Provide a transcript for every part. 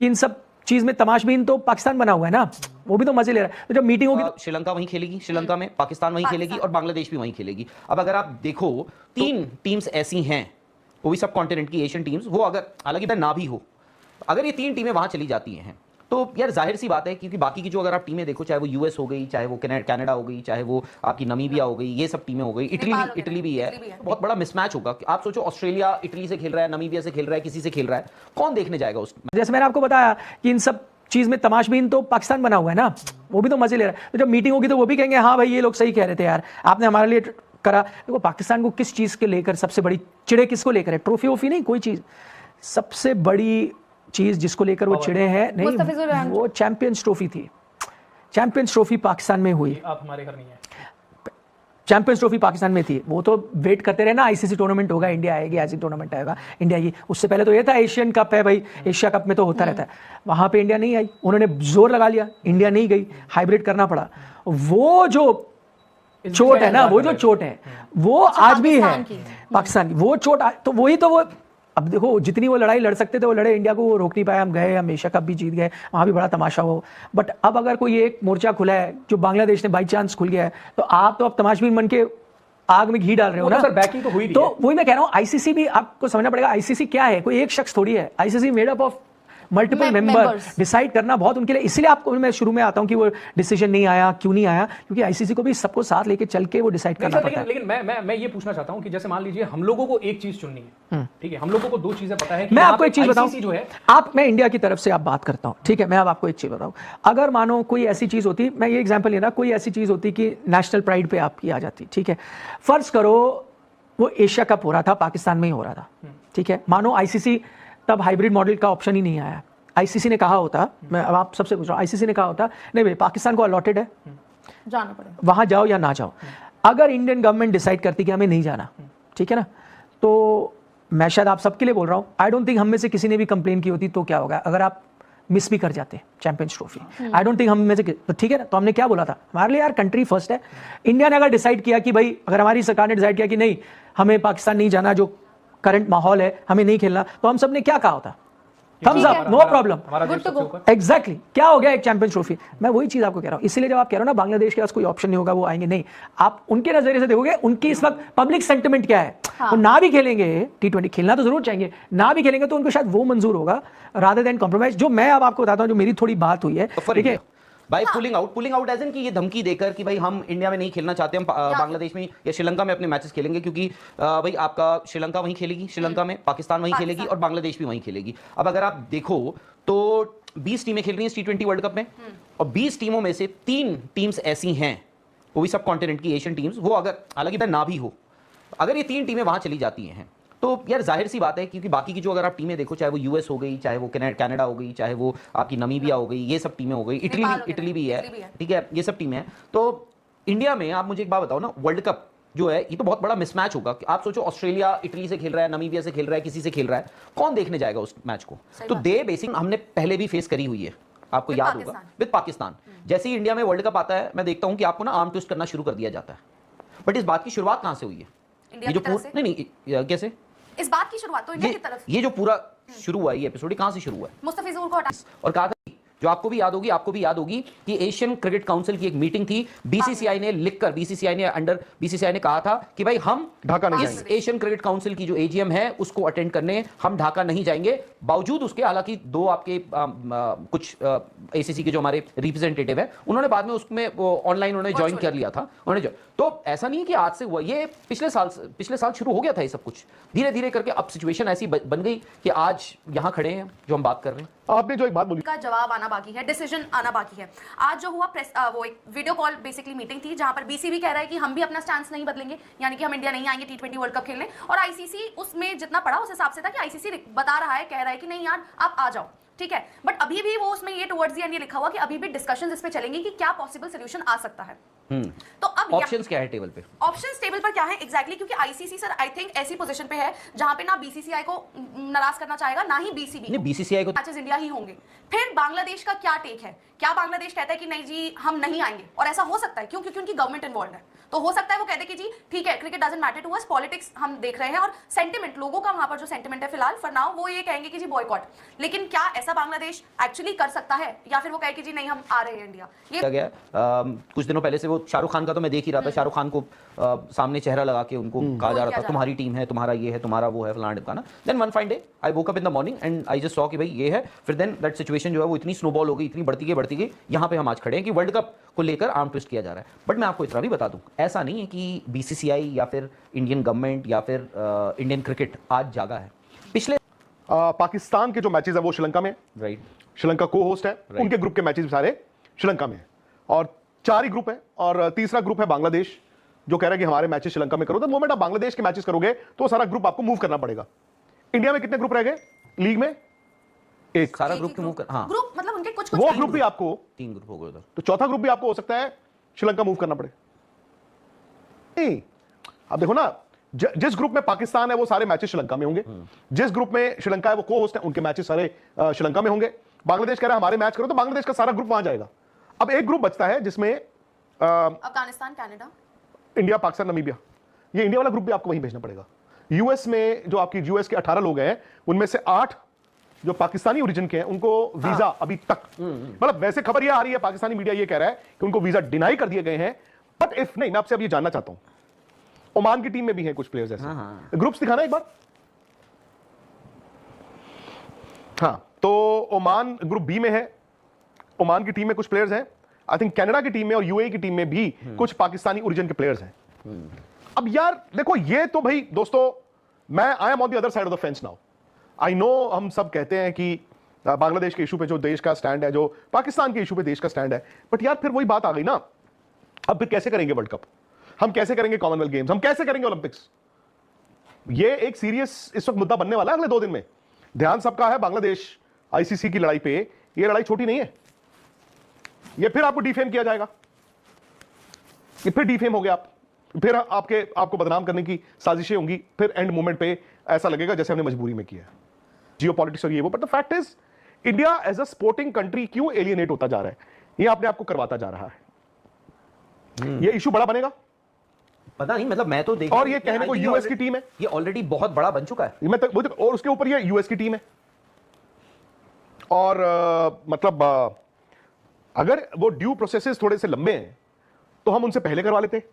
इन सब चीज में तमाशबीन तो पाकिस्तान बना हुआ है ना, वो भी तो मजे ले रहा है। तो जब मीटिंग होगी श्रीलंका वहीं खेलेगी, श्रीलंका में पाकिस्तान वहीं खेलेगी और बांग्लादेश भी वहीं खेलेगी। अब अगर आप देखो तीन टीम्स ऐसी हैं, वो भी सब कॉन्टिनेंट की एशियन टीम्स, वो अगर हालांकि ना भी हो, अगर ये तीन टीमें वहां चली जाती हैं तो यार जाहिर सी बात है, क्योंकि बाकी की जो अगर आप टीमें देखो, चाहे वो यूएस हो गई, चाहे वो कनाडा हो गई, चाहे वो आपकी नमीबिया हो गई, ये सब टीमें हो गई, इटली भी है, बहुत बड़ा मिसमैच होगा। आप सोचो ऑस्ट्रेलिया इटली से खेल रहा है, नमीबिया से खेल रहा है, किसी से खेल रहा है, कौन देखने जाएगा उसमें? जैसे मैंने आपको बताया कि इन सब चीज में तमाशबीन तो पाकिस्तान बना हुआ है ना, वो भी तो मजे ले रहा है। तो जब मीटिंग होगी तो वो भी कहेंगे हाँ भाई ये लोग सही कह रहे थे यार, आपने हमारे लिए करा। देखो पाकिस्तान को किस चीज के लेकर सबसे बड़ी चिड़े किसको लेकर है? ट्रॉफी वोफी नहीं, कोई चीज। सबसे बड़ी चीज जिसको लेकर वो चिड़े हैं, नहीं वो चैंपियंस ट्रॉफी थी। चैंपियंस ट्रॉफी पाकिस्तान में हुई, आप हमारे घर नहीं है। चैंपियंस ट्रॉफी पाकिस्तान में थी, वो तो वेट करते रहे ना, आईसीसी टूर्नामेंट होगा, इंडिया आएगी, आईसीसी टूर्नामेंट आएगा इंडिया की। उससे पहले तो ये था एशियन कप है भाई, एशिया कप में तो होता रहता है। वहां पे इंडिया नहीं आई, उन्होंने जोर लगा लिया, इंडिया नहीं गई, हाइब्रिड करना पड़ा। वो जो चोट है ना, वो जो चोट है वो आज भी है पाकिस्तान की, वो चोट। तो वही तो वो, अब देखो जितनी वो लड़ाई लड़ सकते थे वो लड़े, इंडिया को वो रोक नहीं पाया। हम गए, हम एशिया कप भी जीत गए, वहां भी बड़ा तमाशा हो। बट अब अगर कोई एक मोर्चा खुला है जो बांग्लादेश ने बाई चांस खुल गया है, तो आप तो अब तमाशबीन बन के आग में घी डाल रहे हो ना। सर बैकिंग तो हुई तो वही मैं कह रहा हूँ, आईसीसी भी आपको समझना पड़ेगा। आईसीसी क्या है? कोई एक शख्स थोड़ी है। ICC made up of multiple member. Decide करना बहुत उनके लिए, इसलिए आपको मैं शुरू में आता हूं कि वो डिसीजन नहीं आया, क्यों नहीं आया, क्योंकि आईसीसी को भी सबको साथ लेके चल के वो डिसाइड करना पड़ता है। लेकिन मैं ये पूछना चाहता हूं कि जैसे मान लीजिए हम लोगों को एक चीज चुननी है, ठीक है, हम लोगों को दो चीजें पता है कि मैं आपको एक चीज बताऊं, जो है मैं इंडिया की तरफ से आप बात करता हूं, ठीक है, मैं अब आपको एक चीज बताऊं। अगर मानो कोई ऐसी चीज होती, मैं ये एग्जांपल लेना, कोई ऐसी चीज होती कि नेशनल प्राइड पे आपकी आ जाती, ठीक है, फर्ज करो वो एशिया कप हो रहा था, पाकिस्तान में ही हो रहा था, ठीक है, मानो आईसीसी तब हाइब्रिड मॉडल का ऑप्शन ही नहीं आया। आईसीसी ने कहा होता, मैं अब आप सबसे पूछ रहा हूं, आईसीसी ने कहा होता नहीं भाई पाकिस्तान को अलॉटेड है, जाना पड़ेगा, वहां जाओ या ना जाओ। अगर इंडियन गवर्नमेंट डिसाइड करती कि हमें नहीं जाना, ठीक है ना, तो मैं शायद आप सबके लिए बोल रहा हूं, आई डोंट थिंक हम में से किसी ने भी कंप्लेन की होती तो क्या होगा अगर आप मिस भी कर जाते champions trophy. I don't think हम में से, तो ठीक है ना, तो हमने क्या बोला था, हमारे लिए यार कंट्री फर्स्ट है। इंडिया ने अगर डिसाइड किया कि भाई, अगर हमारी सरकार ने डिसाइड किया कि नहीं हमें पाकिस्तान नहीं जाना, जो करंट माहौल है हमें नहीं खेलना, तो हम सब ने क्या कहा होता, thumbs up, no problem, exactly. क्या हो गया एक चैंपियंस ट्रॉफी। मैं वही चीज आपको कह रहा हूं, इसलिए जब आप कह रहे हो ना बांग्लादेश के पास कोई ऑप्शन नहीं होगा, वो आएंगे नहीं, आप उनके नजरिए से देखोगे उनकी इस वक्त पब्लिक सेंटिमेंट क्या है। वो ना भी खेलेंगे T20, खेलना तो जरूर चाहेंगे, ना भी खेलेंगे तो उनको शायद वो मंजूर होगा रादर देन कॉम्प्रोमाइज। जो मैं अब आपको बताता हूं, जो मेरी थोड़ी बात हुई है, ठीक है, भाई पुलिंग आउट एज इन कि ये धमकी देकर कि भाई हम इंडिया में नहीं खेलना चाहते, हम बांग्लादेश में या श्रीलंका में अपने मैचेस खेलेंगे, क्योंकि भाई आपका श्रीलंका वहीं खेलेगी, श्रीलंका में पाकिस्तान वहीं खेलेगी और बांग्लादेश भी वहीं खेलेगी। अब अगर आप देखो तो 20 टीमें खेल रही हैं T20 वर्ल्ड कप में, और 20 टीमों में से 3 टीम्स ऐसी हैं, वो भी सब कॉन्टिनेंट की एशियन टीम्स, वो अगर हालांकि ना भी हो, अगर ये 3 टीमें वहां चली जाती हैं तो यार जाहिर सी बात है, क्योंकि बाकी की जो अगर आप टीमें देखो, चाहे वो यूएस हो गई, चाहे वो कनाडा हो गई, चाहे वो आपकी नमीबिया हो गई, ये सब टीमें हो गई, इटली भी है, ठीक है, ये सब टीमें हैं। तो इंडिया में आप मुझे एक बात बताओ ना, वर्ल्ड कप जो है ये तो बहुत बड़ा मिसमैच होगा। आप सोचो ऑस्ट्रेलिया इटली से खेल रहा है, नमीबिया से खेल रहा है, किसी से खेल रहा है, कौन देखने जाएगा उस मैच को? तो दे बेसिक हमने पहले भी फेस करी हुई है, आपको याद होगा, विद पाकिस्तान। जैसे ही इंडिया में वर्ल्ड कप आता है, मैं देखता हूं कि आपको ना आर्म ट्विस्ट करना शुरू कर दिया जाता है। बट इस बात की शुरुआत कहां से हुई है? ये जो नहीं कैसे इस बात की शुरुआत तो इंडिया की तरफ, ये जो पूरा शुरू हुआ, ये एपिसोड कहां से शुरू हुआ है? मुस्तफिजुर को हटा, और कहा था, जो आपको भी याद होगी कि एशियन क्रिकेट काउंसिल की एक मीटिंग थी, बीसीसीआई ने लिखकर, बीसीसीआई ने कहा था कि भाई हम ढाका नहीं जाएंगे, इस एशियन क्रिकेट काउंसिल की जो एजीएम है उसको अटेंड करने हम ढाका नहीं जाएंगे। बावजूद उसके, हालांकि 2 आपके कुछ एसीसी के जो हमारे रिप्रेजेंटेटिव है, उन्होंने बाद में उसमें ऑनलाइन उन्होंने ज्वाइन कर लिया था, उन्होंने। तो ऐसा नहीं है कि आज से हुआ, ये पिछले साल शुरू हो गया था ये सब कुछ, धीरे धीरे करके अब सिचुएशन ऐसी बन गई कि आज यहां खड़े हैं जो हम बात कर रहे हैं। आपने जो एक बात बोली का जवाब आना बाकी है, डिसीजन आना बाकी है। आज जो हुआ प्रेस, वो एक वीडियो कॉल बेसिकली मीटिंग थी, जहां पर बीसीबी कह रहा है कि हम भी अपना स्टैंस नहीं बदलेंगे, यानी कि हम इंडिया नहीं आएंगे T20 वर्ल्ड कप खेलने। और आईसीसी उसमें जितना पड़ा उस हिसाब से था कि आईसीसी बता रहा है, कह रहा है कि नहीं यार आप आ जाओ, ठीक है। बट अभी भी वो उसमें ये टुवर्ड्स द एंड ये लिखा हुआ कि अभी भी डिस्कशंस इस पे चलेंगे कि क्या पॉसिबल सॉल्यूशन आ सकता है। तो अब ऑप्शंस क्या है टेबल पे? ऑप्शंस टेबल पर क्या है एग्जैक्टली, क्योंकि आईसीसी सर आई थिंक ऐसी पोजीशन पे है जहां पे ना बीसीसीआई को नाराज करना चाहेगा, ना ही बीसीसीआई को मैचेस इंडिया ही होंगे। फिर बांग्लादेश का क्या टेक है? क्या बांग्लादेश कहता है कि नहीं जी हम नहीं आएंगे? और ऐसा हो सकता है क्यों? क्योंकि उनकी गवर्नमेंट इन्वॉल्व है। तो हो सकता है वो कहते कि जी ठीक है, cricket doesn't matter to us, politics हम देख रहे हैं और सेंटिमेंट लोगों का वहां पर जो सेंटिमेंट है फिलहाल फॉर नाउ वो ये कहेंगे कि जी बॉयकॉट। लेकिन क्या ऐसा बांग्लादेश एक्चुअली कर सकता है या फिर वो कहे कि जी नहीं हम आ रहे हैं इंडिया? ये गया कुछ दिनों पहले से वो शाहरुख खान का तो मैं देख ही रहा था, शाहरुख खान को सामने चेहरा लगा के उनको कहा जा रहा था तुम्हारी टीम है, तुम्हारा ये है, तुम्हारा वो है, फलाना ढिमकाना। Then one fine day I woke up in the morning and I just saw कि भाई ये है। फिर देन दैट सिचुएशन जो है वो इतनी स्नोबॉल हो गई, इतनी बढ़ती गई यहाँ पे हम आज खड़े हैं कि वर्ल्ड कप को लेकर आर्म ट्विस्ट किया जा रहा है। बट मैं आपको इतना भी बता दूं, ऐसा नहीं है कि बीसीसीआई या फिर इंडियन गवर्नमेंट या फिर इंडियन क्रिकेट आज जागा है। पिछले पाकिस्तान के जो मैचेस है वो श्रीलंका में, राइट, श्रीलंका को होस्ट है, उनके ग्रुप के मैचेस सारे श्रीलंका में है और 4 ही ग्रुप है और तीसरा ग्रुप है बांग्लादेश जो कह रहा है कि हमारे मैचेस श्रीलंका में करो। तो मोमेंट आप बांग्लादेश के मैचेस करोगे तो सारा ग्रुप आपको मूव करना पड़ेगा। इंडिया में कितने ग्रुप रह गए लीग में? एक सारा ग्रुप की मूव कर, हाँ ग्रुप मतलब उनके कुछ वो ग्रुप भी आपको 3 ग्रुप हो गए उधर, तो चौथा ग्रुप भी आपको हो सकता है श्रीलंका मूव करना पड़े। नहीं, अब देखो ना, जिस ग्रुप में पाकिस्तान है वो सारे मैचेस श्रीलंका में होंगे, जिस ग्रुप में श्रीलंका है वो को होस्ट है उनके मैचेस सारे श्रीलंका में होंगे। बांग्लादेश कह रहा है हमारे मैच करो तो बांग्लादेश का सारा ग्रुप वहां जाएगा। अब एक ग्रुप बचता है जिसमें Afghanistan, Canada, India, Pakistan, Namibia. ये इंडिया वाला ग्रुप भी आपको वहीं भेजना पड़ेगा। यूएस में जो आपकी यूएस के 18 लोग हैं उनमें से 8 जो पाकिस्तानी ओरिजिन के हैं उनको वीजा अभी तक, मतलब वैसे खबर ये आ रही है, पाकिस्तानी मीडिया ये कह रहा है कि उनको वीजा डिनाई कर दिए गए हैं। बट इफ नहीं, मैं आपसे अब ये जानना चाहता हूं, ओमान की टीम में भी हैं कुछ प्लेयर्स ऐसे, ग्रुप्स दिखाना एक बार। हाँ, तो ओमान ग्रुप बी में है, ओमान की टीम में कुछ प्लेयर्स हैं। आई थिंक कनाडा की टीम में और यूएई की टीम में भी कुछ पाकिस्तानी ओरिजिन के प्लेयर्स हैं। अब यार देखो, ये तो भाई दोस्तों, मैं I am on the other side of the fence now. I know हम सब कहते हैं कि बांग्लादेश के इशू पे जो देश का स्टैंड है, जो पाकिस्तान के इशू पे देश का स्टैंड है, बट यार फिर वही बात आ गई ना, अब फिर कैसे करेंगे वर्ल्ड कप, हम कैसे करेंगे कॉमनवेल्थ गेम्स, हम कैसे करेंगे ओलंपिक्स? ये एक सीरियस इस वक्त मुद्दा बनने वाला है अगले 2 दिन में। ध्यान सबका है बांग्लादेश आईसीसी की लड़ाई पे। ये लड़ाई छोटी नहीं है, ये फिर आपको डिफेम किया जाएगा, ये फिर डिफेम हो गया आप, फिर आपको बदनाम करने की साजिशें होंगी, फिर एंड मोमेंट पे ऐसा लगेगा जैसे हमने मजबूरी में किया है, जियो पॉलिटिक्स और ये वो। But the fact is India as a sporting country क्यों एलियनेट होता जा रहा है, ये अपने आपको करवाता जा रहा है। ये इशू बड़ा बनेगा, पता नहीं, मतलब मैं तो देख, और ये कहने को यूएस की टीम है, ये ऑलरेडी बहुत बड़ा बन चुका है। और उसके ऊपर ये यूएस की टीम है, और मतलब अगर वो ड्यू प्रोसेसेस थोड़े से लंबे हैं तो हम उनसे पहले करवा लेते।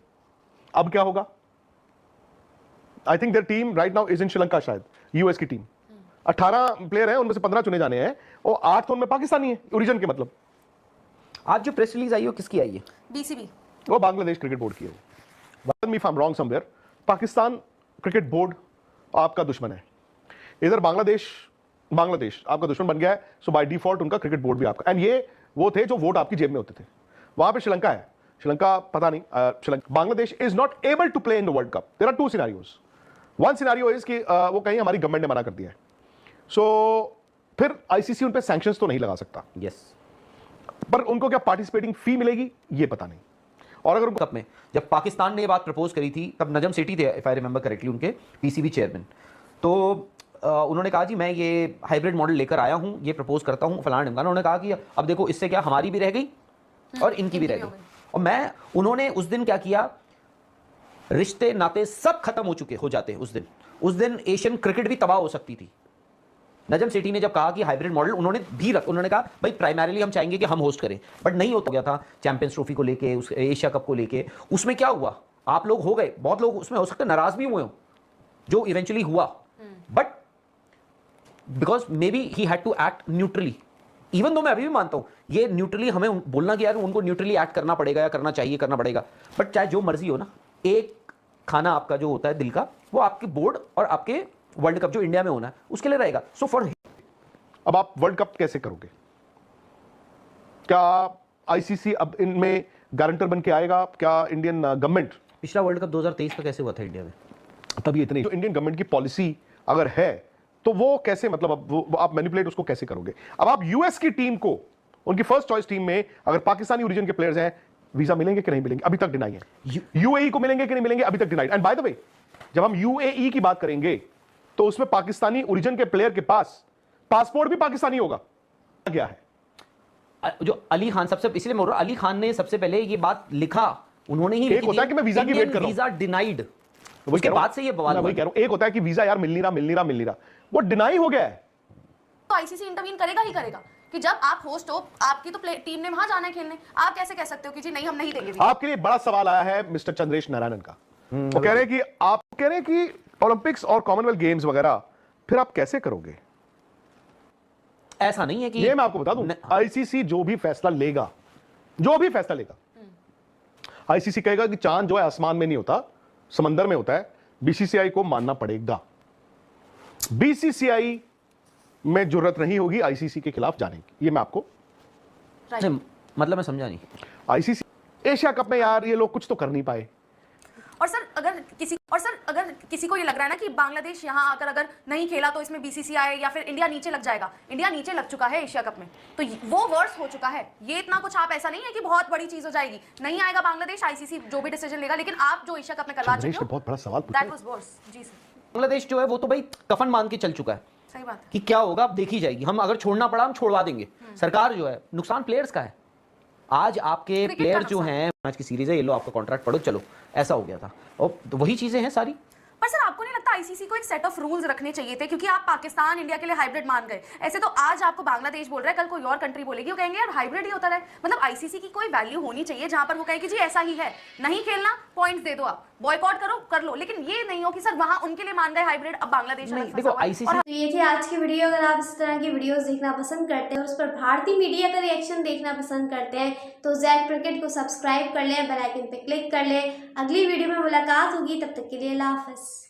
अब क्या होगा? I think their team right now is in Sri Lanka, शायद यूएस की टीम 18 प्लेयर हैं, उनमें से 15 चुने जाने हैं और 8 तो उनमें पाकिस्तानी है ओरिजिन के। मतलब आज जो प्रेस रिलीज आई है किसकी आई है? बीसीबी, वो बांग्लादेश क्रिकेट बोर्ड की है। Me if I am wrong somewhere, Pakistan cricket board आपका दुश्मन है, इधर बांग्लादेश आपका दुश्मन बन गया है, सो बाय डिफॉल्ट उनका क्रिकेट बोर्ड भी आपका। एंड ये वो थे जो वोट आपकी जेब में होते थे। वहां पे श्रीलंका है, श्रीलंका पता नहीं, Sri Lanka, Bangladesh is not able to play in the world cup. There are 2 scenarios. One scenario is कि वो कहीं हमारी गवर्नमेंट ने मना कर दिया है, सो फिर आईसीसी उन पे सैंक्शंस तो नहीं लगा सकता। यस, पर उनको क्या पार्टिसिपेटिंग फी मिलेगी ये पता नहीं। और अगर कप में जब पाकिस्तान ने ये बात प्रपोज करी थी तब नजम सेठी थे, इफ आई रिमेंबर करेक्टली, उनके पीसीबी चेयरमैन। तो उन्होंने कहा जी मैं ये हाइब्रिड मॉडल लेकर आया हूं, ये प्रपोज करता हूं, फलाना ढिमकाना। उन्होंने कहा कि अब देखो इससे क्या हमारी भी रह गई और इनकी भी रह गई। और उन्होंने उस दिन क्या किया, रिश्ते नाते सब खत्म हो जाते उस दिन एशियन क्रिकेट भी तबाह हो सकती थी। नजम सेठी ने जब कहा कि हाइब्रिड मॉडल उन्होंने कहा भाई प्राइमरीली हम चाहेंगे कि हम होस्ट करें, बट नहीं होता गया था चैंपियंस ट्रॉफी को लेके, उस एशिया कप को लेके। उसमें क्या हुआ, आप लोग हो गए, बहुत लोग उसमें हो सकता है नाराज भी हुए हो, जो इवेंचुअली हुआ, but because maybe he had to act neutrally. Even though मैं अभी भी मानता हूं ये न्यूट्रली हमें बोलना कि यार उनको न्यूट्रली एक्ट करना पड़ेगा या करना चाहिए, करना पड़ेगा, बट चाहे जो मर्जी हो ना, एक खाना आपका जो होता है दिल का, वो आपके बोर्ड और आपके वर्ल्ड कप जो इंडिया में होना है उसके लिए रहेगा। सो फॉर अब आप वर्ल्ड कप कैसे करोगे? क्या आईसीसी अब इनमें गारंटर बन के आएगा? क्या इंडियन गवर्नमेंट, पिछला वर्ल्ड कप 2023 का कैसे हुआ था इंडिया में, तभी इतनी जो इंडियन गवर्नमेंट की पॉलिसी अगर है तो वो कैसे, मतलब अब आप मैनिपुलेट उसको कैसे करोगे? अब आप यूएस की टीम को, उनकी फर्स्ट चॉइस टीम में अगर पाकिस्तानी ओरिजिन के प्लेयर्स हैं, वीजा मिलेंगे कि नहीं मिलेंगे? अभी तक डिनाई है। यूएई को मिलेंगे कि नहीं मिलेंगे? अभी तक deny. And by the way, जब हम यूएई की बात करेंगे तो उसमें पाकिस्तानी ओरिजिन के प्लेयर के पास पासपोर्ट भी पाकिस्तानी होगा। क्या है जो अली खान, सबसे इसलिए मैं बोल रहा हूं, अली खान ने सबसे पहले ये बात लिखा उन्होंने ही एक होता है कि मैं वीजा की वेट कर रहा हूं, वीजा डिनाइड, वही उसके कह रहा बाद हूं। से ये बवाल मैं वही हुआ। कह रहा हूं, एक होता है कि वीजा यार मिल नहीं रहा, वो डिनाई हो गया है। तो आईसीसी इंटरवीन करेगा ही करेगा कि जब आप होस्ट हो, आपकी तो टीम ने वहां जाना है खेलने, आप कैसे कह सकते हो कि जी नहीं हम नहीं देंगे वीजा? आपके लिए बड़ा सवाल आया है मिस्टर चंद्रेश नारायणन का। वो कह रहे हैं कि आप कह रहे हैं कि ओलंपिक्स और कॉमनवेल्थ गेम्स वगैरह फिर आप कैसे करोगे? ऐसा नहीं है कि ये मैं आपको बता दूं, आईसीसी जो भी फैसला लेगा, आईसीसी कहेगा कि चांद जो है आसमान में नहीं होता, समंदर में होता है, बीसीसीआई को मानना पड़ेगा। बीसीसीआई में जरूरत नहीं होगी आईसीसी के खिलाफ जाने की, ये मैं आपको नहीं, मतलब मैं समझा नहीं। आईसीसी एशिया कप में यार ये लोग कुछ तो कर नहीं पाए। और सर अगर किसी को ये लग रहा है ना कि बांग्लादेश यहाँ आकर अगर नहीं खेला तो इसमें बीसीसीआई या फिर इंडिया नीचे लग जाएगा, इंडिया नीचे लग चुका है एशिया कप में, तो वो वर्स हो चुका है। ये इतना कुछ आप ऐसा नहीं है कि बहुत बड़ी चीज हो जाएगी, नहीं आएगा बांग्लादेश, आईसीसी जो भी डिसीजन लेगा, लेकिन आप जो एशिया कप में करवा चुके हो, बहुत बड़ा सवाल पूछा। That was worse. जी सर, बांग्लादेश जो है वो तो भाई कफन बांध के चल चुका है सही बात है। कि क्या होगा अब देखी जाएगी, हम अगर छोड़ना पड़ा हम छोड़वा देंगे। सरकार जो है, नुकसान प्लेयर्स का है। आज आपके क्रिकेट का प्लेयर जो नुकसान। हैं, मैच की सीरीज है, ये लो आपका कॉन्ट्रैक्ट पढ़ो, चलो, ऐसा हो गया था। और तो वही चीजें हैं सारी। पर सर आपको नहीं लगता आईसीसी को एक सेट ऑफ रूल्स रखने चाहिए थे, क्योंकि आप पाकिस्तान इंडिया के लिए हाइब्रिड मान गए। ऐसे तो आज आपको बांग्लादेश बोल रहा है, कल कोई और कंट्री बोलेगी, वो कहेंगे यार हाइब्रिड ही होता रहे। मतलब आईसीसी की कोई वैल्यू होनी चाहिए जहां पर वो कहे कि जी ऐसा ही है, नहीं खेलना पॉइंट्स दे दो, आप बॉयकॉट करो कर लो, लेकिन ये नहीं हो कि सर वहां उनके लिए मान गए हाइब्रिड, अब बांग्लादेश में देखो आईसीसी तो ये थी आज की वीडियो। अगर आप इस तरह की वीडियोस देखना पसंद करते हैं और उस पर भारतीय मीडिया का रिएक्शन देखना पसंद करते हैं तो ज़ैक क्रिकेट को सब्सक्राइब कर लें, बेल आइकन पे क्लिक कर लें। अगली वीडियो में मुलाकात होगी, तब तक के लिए अल्लाह हाफ़िज़।